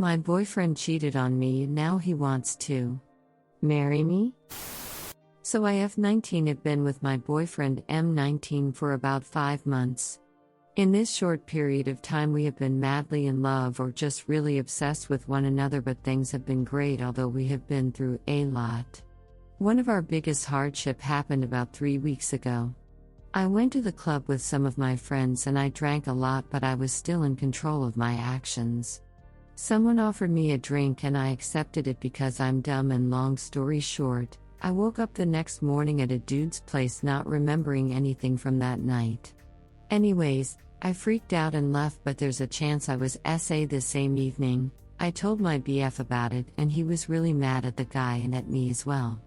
My boyfriend cheated on me and now he wants to marry me? So I F19 have been with my boyfriend M19 for about 5 months. In this short period of time we have been madly in love or just really obsessed with one another, but things have been great although we have been through a lot. One of our biggest hardship happened about 3 weeks ago. I went to the club with some of my friends and I drank a lot, but I was still in control of my actions. Someone offered me a drink and I accepted it because I'm dumb, and long story short, I woke up the next morning at a dude's place not remembering anything from that night. Anyways, I freaked out and left, but there's a chance I was SA the same evening. I told my BF about it and he was really mad at the guy and at me as well.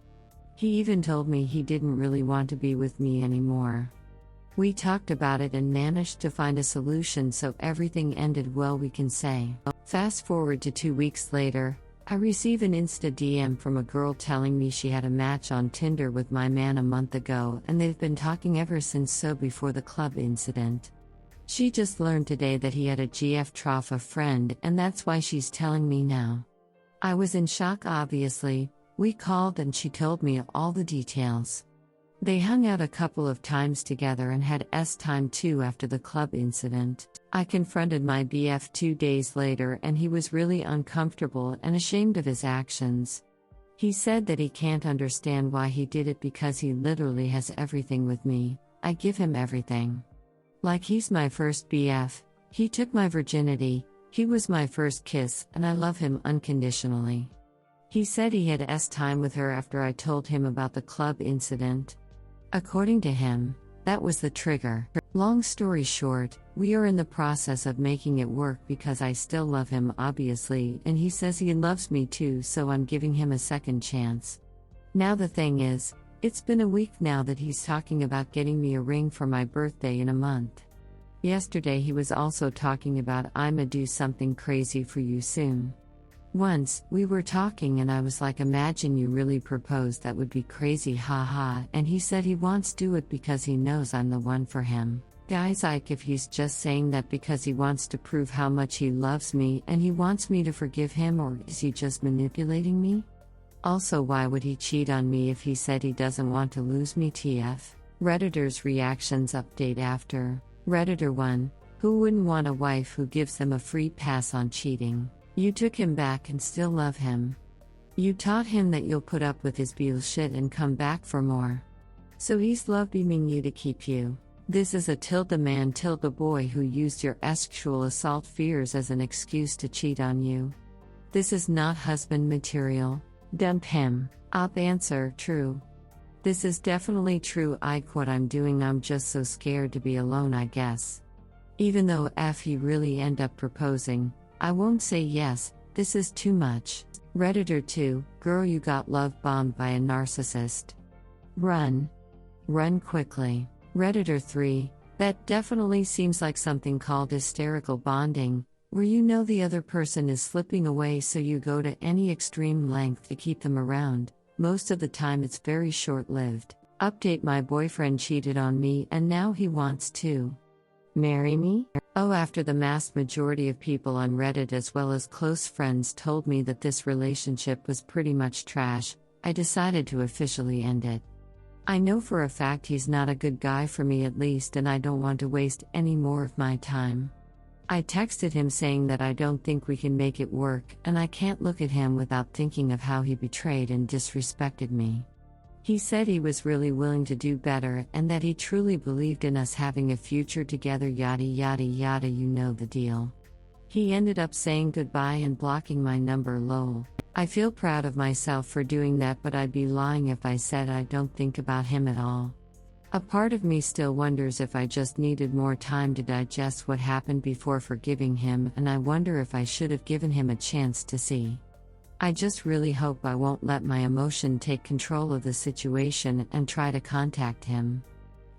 He even told me he didn't really want to be with me anymore. We talked about it and managed to find a solution, so everything ended well, we can say. Fast forward to 2 weeks later, I receive an Insta DM from a girl telling me she had a match on Tinder with my man a month ago and they've been talking ever since, so before the club incident. She just learned today that he had a GF trough a friend and that's why she's telling me now. I was in shock obviously. We called and she told me all the details. They hung out a couple of times together and had time too after the club incident. I confronted my BF 2 days later and he was really uncomfortable and ashamed of his actions. He said that he can't understand why he did it because he literally has everything with me. I give him everything. Like he's my first BF, he took my virginity, he was my first kiss, and I love him unconditionally. He said he had time with her after I told him about the club incident. According to him, that was the trigger. Long story short, we are in the process of making it work because I still love him obviously, and he says he loves me too, so I'm giving him a second chance. Now the thing is, it's been a week now that he's talking about getting me a ring for my birthday in a month. Yesterday he was also talking about I'ma do something crazy for you soon. Once, we were talking and I was like, imagine you really proposed, that would be crazy, haha, and he said he wants to do it because he knows I'm the one for him. Guys, if he's just saying that because he wants to prove how much he loves me and he wants me to forgive him, or is he just manipulating me? Also, why would he cheat on me if he said he doesn't want to lose me, TF? Redditor's reactions update after. Redditor 1, who wouldn't want a wife who gives them a free pass on cheating? You took him back and still love him. You taught him that you'll put up with his bullshit and come back for more. So he's love beaming you to keep you. This is a man boy who used your sexual assault fears as an excuse to cheat on you. This is not husband material. Dump him. Op answer, true. This is definitely true. What I'm doing, I'm just so scared to be alone, I guess. Even though he really end up proposing, I won't say yes, this is too much. Redditor 2, girl, you got love bombed by a narcissist. Run. Run quickly. Redditor 3, that definitely seems like something called hysterical bonding, where you know the other person is slipping away so you go to any extreme length to keep them around. Most of the time it's very short-lived. Update, my boyfriend cheated on me and now he wants to marry me? Oh, after the vast majority of people on Reddit as well as close friends told me that this relationship was pretty much trash, I decided to officially end it. I know for a fact he's not a good guy for me, at least, and I don't want to waste any more of my time. I texted him saying that I don't think we can make it work, and I can't look at him without thinking of how he betrayed and disrespected me. He said he was really willing to do better and that he truly believed in us having a future together, yada yada yada, you know the deal. He ended up saying goodbye and blocking my number, lol. I feel proud of myself for doing that, but I'd be lying if I said I don't think about him at all. A part of me still wonders if I just needed more time to digest what happened before forgiving him, and I wonder if I should have given him a chance to see. I just really hope I won't let my emotion take control of the situation and try to contact him.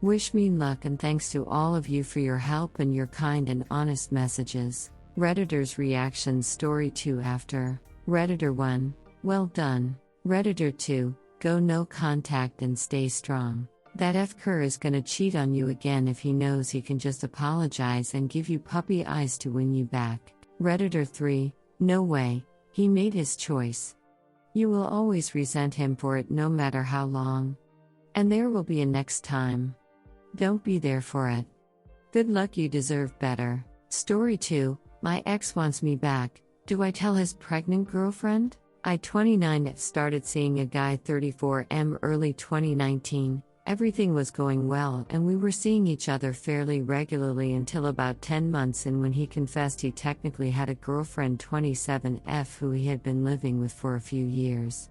Wish me luck and thanks to all of you for your help and your kind and honest messages. Redditor's reactions story 2 after. Redditor 1, well done. Redditor 2, go no contact and stay strong. That F-cur is gonna cheat on you again if he knows he can just apologize and give you puppy eyes to win you back. Redditor 3, No way, he made his choice. You will always resent him for it no matter how long. And there will be a next time. Don't be there for it. Good luck, you deserve better. Story 2, my ex wants me back. Do I tell his pregnant girlfriend? I 29 started seeing a guy 34 early 2019. Everything was going well and we were seeing each other fairly regularly until about 10 months in when he confessed he technically had a girlfriend 27F who he had been living with for a few years.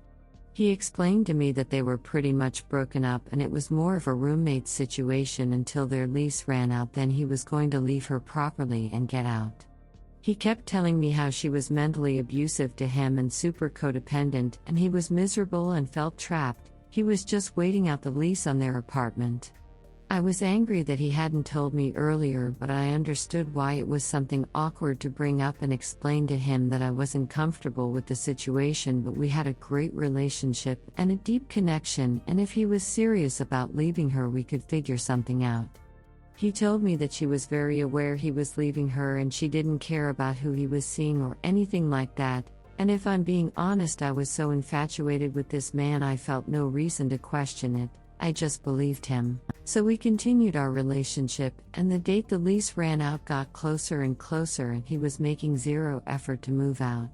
He explained to me that they were pretty much broken up and it was more of a roommate situation until their lease ran out, then he was going to leave her properly and get out. He kept telling me how she was mentally abusive to him and super codependent and he was miserable and felt trapped. He was just waiting out the lease on their apartment. I was angry that he hadn't told me earlier, but I understood why it was something awkward to bring up and explain to him that I wasn't comfortable with the situation, but we had a great relationship and a deep connection, and if he was serious about leaving her, we could figure something out. He told me that she was very aware he was leaving her and she didn't care about who he was seeing or anything like that. And if I'm being honest, I was so infatuated with this man I felt no reason to question it, I just believed him. So we continued our relationship, and the date the lease ran out got closer and closer and he was making zero effort to move out.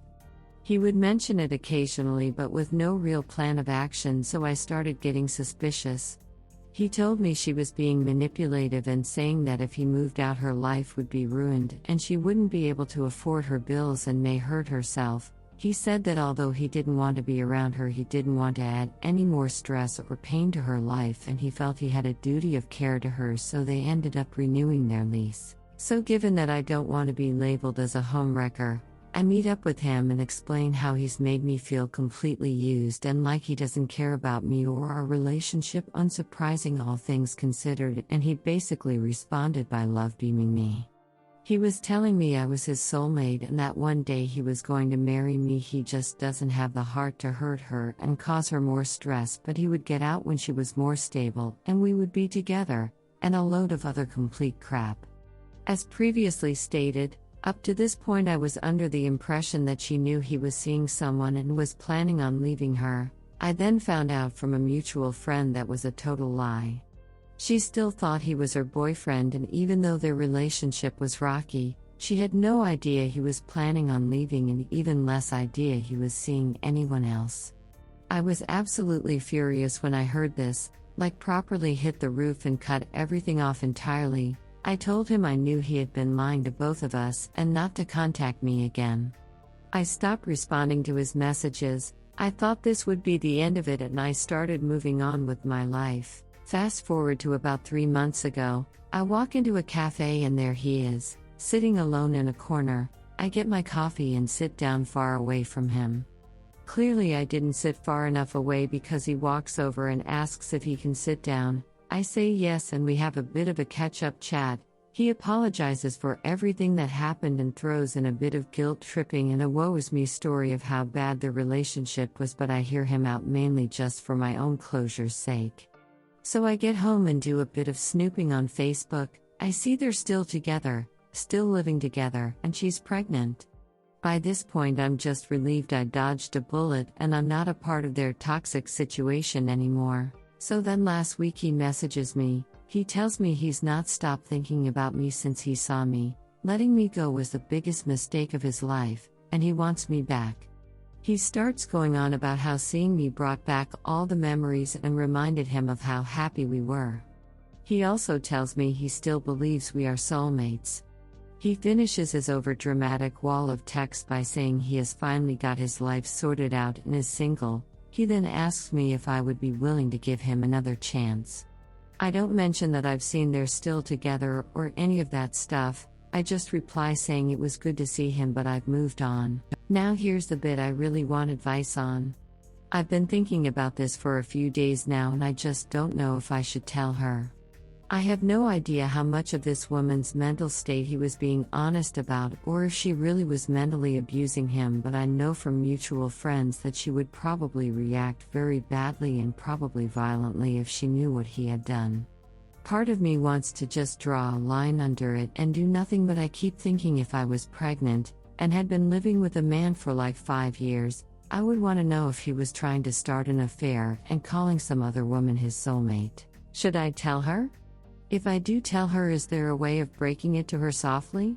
He would mention it occasionally but with no real plan of action, so I started getting suspicious. He told me she was being manipulative and saying that if he moved out her life would be ruined and she wouldn't be able to afford her bills and may hurt herself. He said that although he didn't want to be around her, he didn't want to add any more stress or pain to her life, and he felt he had a duty of care to her, so they ended up renewing their lease. So given that I don't want to be labeled as a homewrecker, I meet up with him and explain how he's made me feel completely used and like he doesn't care about me or our relationship, unsurprising all things considered, and he basically responded by love beaming me. He was telling me I was his soulmate and that one day he was going to marry me. He just doesn't have the heart to hurt her and cause her more stress, but he would get out when she was more stable and we would be together, and a load of other complete crap. As previously stated, up to this point I was under the impression that she knew he was seeing someone and was planning on leaving her. I then found out from a mutual friend that was a total lie. She still thought he was her boyfriend, and even though their relationship was rocky, she had no idea he was planning on leaving and even less idea he was seeing anyone else. I was absolutely furious when I heard this, like properly hit the roof and cut everything off entirely. I told him I knew he had been lying to both of us and not to contact me again. I stopped responding to his messages. I thought this would be the end of it and I started moving on with my life. Fast forward to about 3 months ago, I walk into a cafe and there he is, sitting alone in a corner. I get my coffee and sit down far away from him. Clearly I didn't sit far enough away because he walks over and asks if he can sit down. I say yes and we have a bit of a catch-up chat. He apologizes for everything that happened and throws in a bit of guilt-tripping and a woe-is-me story of how bad the relationship was, but I hear him out mainly just for my own closure's sake. So I get home and do a bit of snooping on Facebook. I see they're still together, still living together, and she's pregnant. By this point I'm just relieved I dodged a bullet and I'm not a part of their toxic situation anymore. So then last week he messages me. He tells me he's not stopped thinking about me since he saw me. Letting me go was the biggest mistake of his life, and he wants me back. He starts going on about how seeing me brought back all the memories and reminded him of how happy we were. He also tells me he still believes we are soulmates. He finishes his overdramatic wall of text by saying he has finally got his life sorted out and is single. He then asks me if I would be willing to give him another chance. I don't mention that I've seen they're still together or any of that stuff. I just reply saying it was good to see him, but I've moved on. Now here's the bit I really want advice on. I've been thinking about this for a few days now and I just don't know if I should tell her. I have no idea how much of this woman's mental state he was being honest about or if she really was mentally abusing him, but I know from mutual friends that she would probably react very badly and probably violently if she knew what he had done. Part of me wants to just draw a line under it and do nothing, but I keep thinking if I was pregnant, and had been living with a man for like 5 years, I would want to know if he was trying to start an affair and calling some other woman his soulmate. Should I tell her? If I do tell her, is there a way of breaking it to her softly?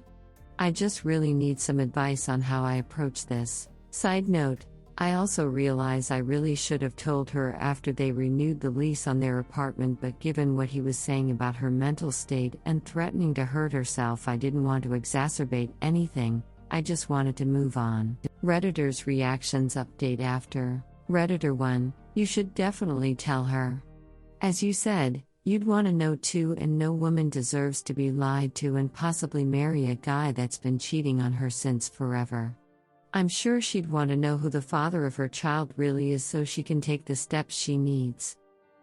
I just really need some advice on how I approach this. Side note, I also realize I really should have told her after they renewed the lease on their apartment, but given what he was saying about her mental state and threatening to hurt herself, I didn't want to exacerbate anything. I just wanted to move on. Redditor's reactions update after. Redditor 1, you should definitely tell her. As you said, you'd want to know too, and no woman deserves to be lied to and possibly marry a guy that's been cheating on her since forever. I'm sure she'd want to know who the father of her child really is so she can take the steps she needs.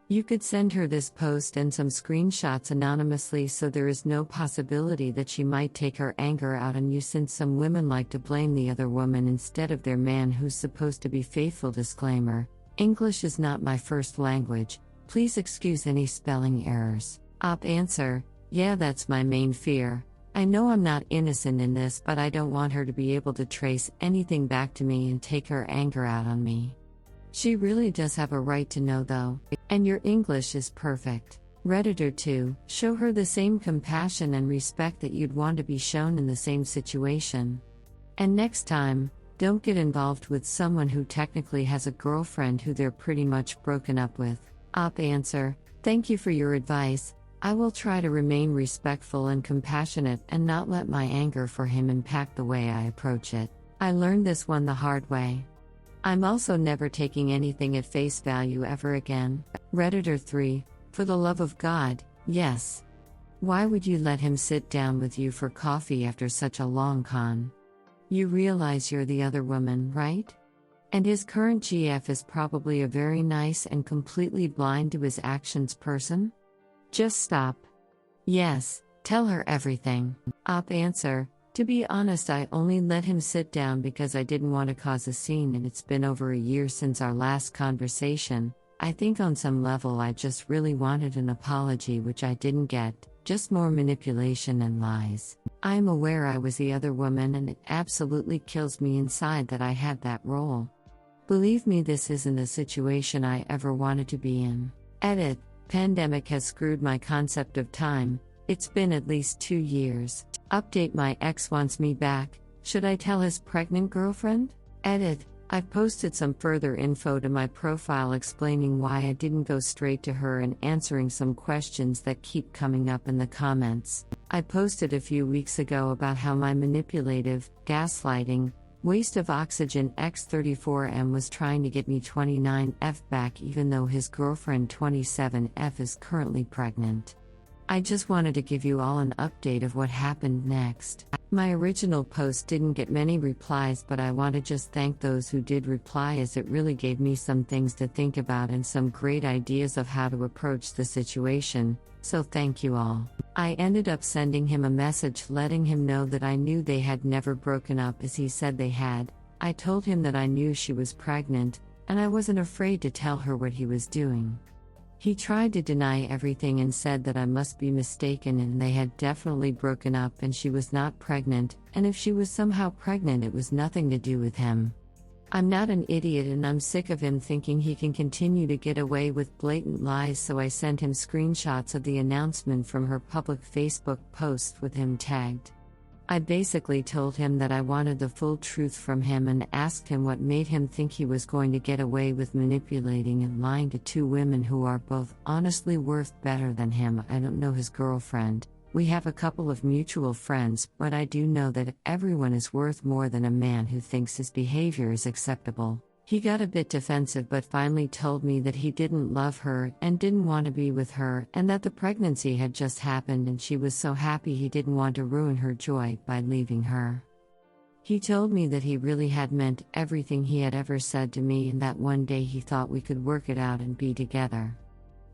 You could send her this post and some screenshots anonymously so there is no possibility that she might take her anger out on you, since some women like to blame the other woman instead of their man who's supposed to be faithful. Disclaimer: English is not my first language. Please excuse any spelling errors. Op answer: yeah, that's my main fear. I know I'm not innocent in this, but I don't want her to be able to trace anything back to me and take her anger out on me. She really does have a right to know though, and your English is perfect. Redditor 2, show her the same compassion and respect that you'd want to be shown in the same situation. And next time, don't get involved with someone who technically has a girlfriend who they're pretty much broken up with. Op answer: thank you for your advice. I will try to remain respectful and compassionate and not let my anger for him impact the way I approach it. I learned this one the hard way. I'm also never taking anything at face value ever again. Redditor 3, for the love of God, yes. Why would you let him sit down with you for coffee after such a long con? You realize you're the other woman, right? And his current GF is probably a very nice and completely blind to his actions person? Just stop. Yes, tell her everything. Op answer: to be honest, I only let him sit down because I didn't want to cause a scene, and it's been over a year since our last conversation. I think on some level I just really wanted an apology, which I didn't get, just more manipulation and lies. I'm aware I was the other woman, and it absolutely kills me inside that I had that role. Believe me, this isn't a situation I ever wanted to be in. Edit: pandemic has screwed my concept of time. It's been at least 2 years. Update: my ex wants me back. Should I tell his pregnant girlfriend? Edit: I've posted some further info to my profile explaining why I didn't go straight to her and answering some questions that keep coming up in the comments. I posted a few weeks ago about how my manipulative, gaslighting, waste of oxygen X34M was trying to get me 29F back, even though his girlfriend 27F is currently pregnant. I just wanted to give you all an update of what happened next. My original post didn't get many replies, but I want to just thank those who did reply, as it really gave me some things to think about and some great ideas of how to approach the situation, so thank you all. I ended up sending him a message letting him know that I knew they had never broken up, as he said they had. I told him that I knew she was pregnant, and I wasn't afraid to tell her what he was doing. He tried to deny everything and said that I must be mistaken and they had definitely broken up and she was not pregnant, and if she was somehow pregnant it was nothing to do with him. I'm not an idiot, and I'm sick of him thinking he can continue to get away with blatant lies, so I sent him screenshots of the announcement from her public Facebook post with him tagged. I basically told him that I wanted the full truth from him and asked him what made him think he was going to get away with manipulating and lying to 2 women who are both honestly worth better than him. I don't know his girlfriend. We have a couple of mutual friends, but I do know that everyone is worth more than a man who thinks his behavior is acceptable. He got a bit defensive but finally told me that he didn't love her and didn't want to be with her, and that the pregnancy had just happened and she was so happy he didn't want to ruin her joy by leaving her. He told me that he really had meant everything he had ever said to me, and that one day he thought we could work it out and be together.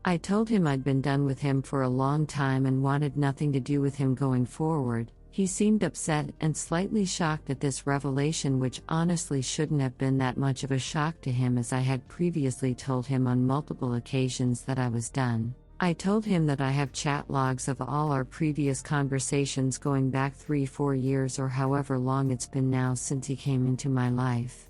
I told him I'd been done with him for a long time and wanted nothing to do with him going forward. He seemed upset and slightly shocked at this revelation, which honestly shouldn't have been that much of a shock to him, as I had previously told him on multiple occasions that I was done. I told him that I have chat logs of all our previous conversations going back 3-4 years or however long it's been now since he came into my life.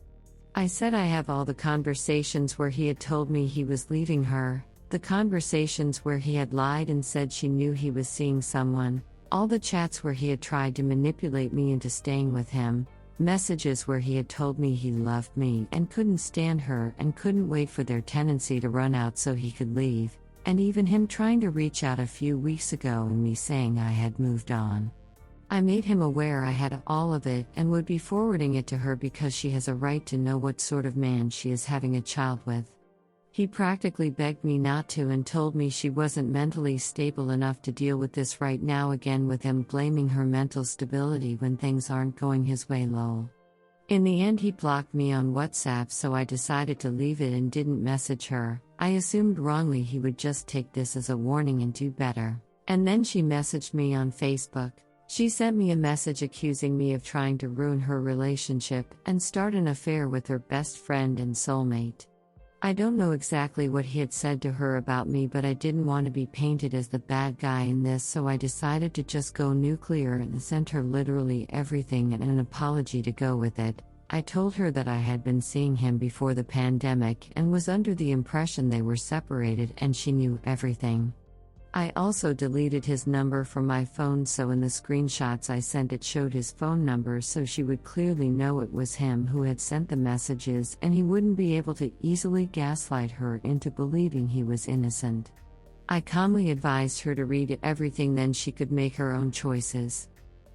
I said I have all the conversations where he had told me he was leaving her, the conversations where he had lied and said she knew he was seeing someone, all the chats where he had tried to manipulate me into staying with him, messages where he had told me he loved me and couldn't stand her and couldn't wait for their tenancy to run out so he could leave, and even him trying to reach out a few weeks ago and me saying I had moved on. I made him aware I had all of it and would be forwarding it to her because she has a right to know what sort of man she is having a child with. He practically begged me not to and told me she wasn't mentally stable enough to deal with this right now, again with him blaming her mental stability when things aren't going his way. Lol. In the end he blocked me on WhatsApp, so I decided to leave it and didn't message her. I assumed wrongly he would just take this as a warning and do better. And then she messaged me on Facebook. She sent me a message accusing me of trying to ruin her relationship and start an affair with her best friend and soulmate. I don't know exactly what he had said to her about me, but I didn't want to be painted as the bad guy in this, so I decided to just go nuclear and sent her literally everything and an apology to go with it. I told her that I had been seeing him before the pandemic and was under the impression they were separated, and she knew everything. I also deleted his number from my phone, so in the screenshots I sent it showed his phone number, so she would clearly know it was him who had sent the messages and he wouldn't be able to easily gaslight her into believing he was innocent. I calmly advised her to read everything, then she could make her own choices.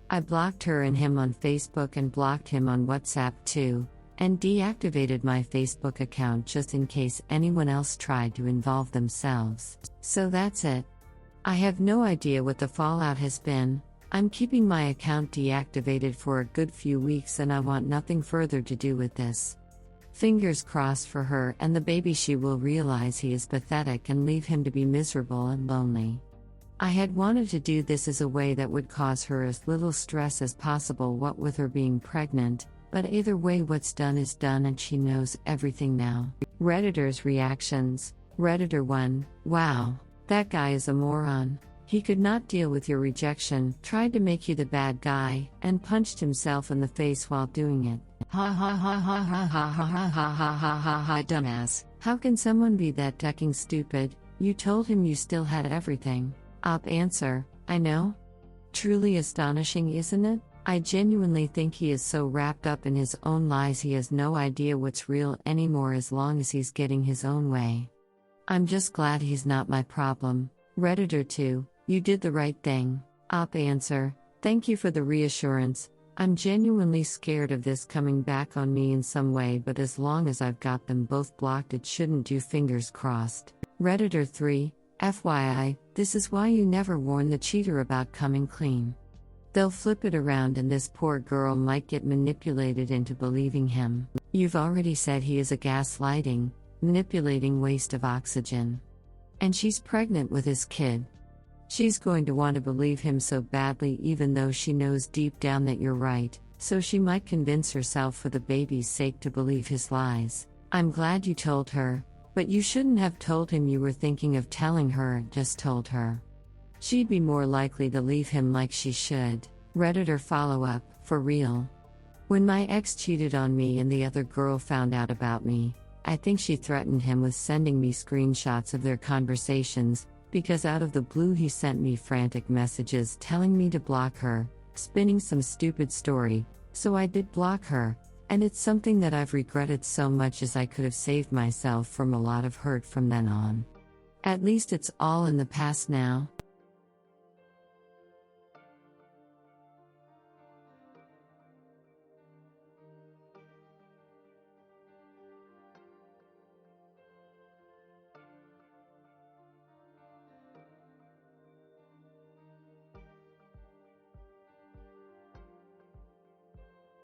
I blocked her and him on Facebook and blocked him on WhatsApp too, and deactivated my Facebook account just in case anyone else tried to involve themselves. So that's it. I have no idea what the fallout has been. I'm keeping my account deactivated for a good few weeks and I want nothing further to do with this. Fingers crossed for her and the baby, she will realize he is pathetic and leave him to be miserable and lonely. I had wanted to do this as a way that would cause her as little stress as possible, what with her being pregnant, but either way what's done is done and she knows everything now. Redditors' reactions. Redditor 1, wow. That guy is a moron. He could not deal with your rejection, tried to make you the bad guy, and punched himself in the face while doing it. Ha ha ha ha ha ha ha ha ha ha ha ha ha, dumbass. How can someone be that ducking stupid? You told him you still had everything. Op answer, I know. Truly astonishing, isn't it? I genuinely think he is so wrapped up in his own lies he has no idea what's real anymore as long as he's getting his own way. I'm just glad he's not my problem. Redditor 2, you did the right thing. Op answer, thank you for the reassurance. I'm genuinely scared of this coming back on me in some way, but as long as I've got them both blocked it shouldn't do, fingers crossed. Redditor 3, FYI, this is why you never warn the cheater about coming clean. They'll flip it around and this poor girl might get manipulated into believing him. You've already said he is a gaslighting, manipulating waste of oxygen. And she's pregnant with his kid. She's going to want to believe him so badly even though she knows deep down that you're right, so she might convince herself for the baby's sake to believe his lies. I'm glad you told her, but you shouldn't have told him you were thinking of telling her, just told her. She'd be more likely to leave him like she should. Redditor follow-up, for real. When my ex cheated on me and the other girl found out about me, I think she threatened him with sending me screenshots of their conversations, because out of the blue he sent me frantic messages telling me to block her, spinning some stupid story, so I did block her, and it's something that I've regretted so much as I could have saved myself from a lot of hurt from then on. At least it's all in the past now.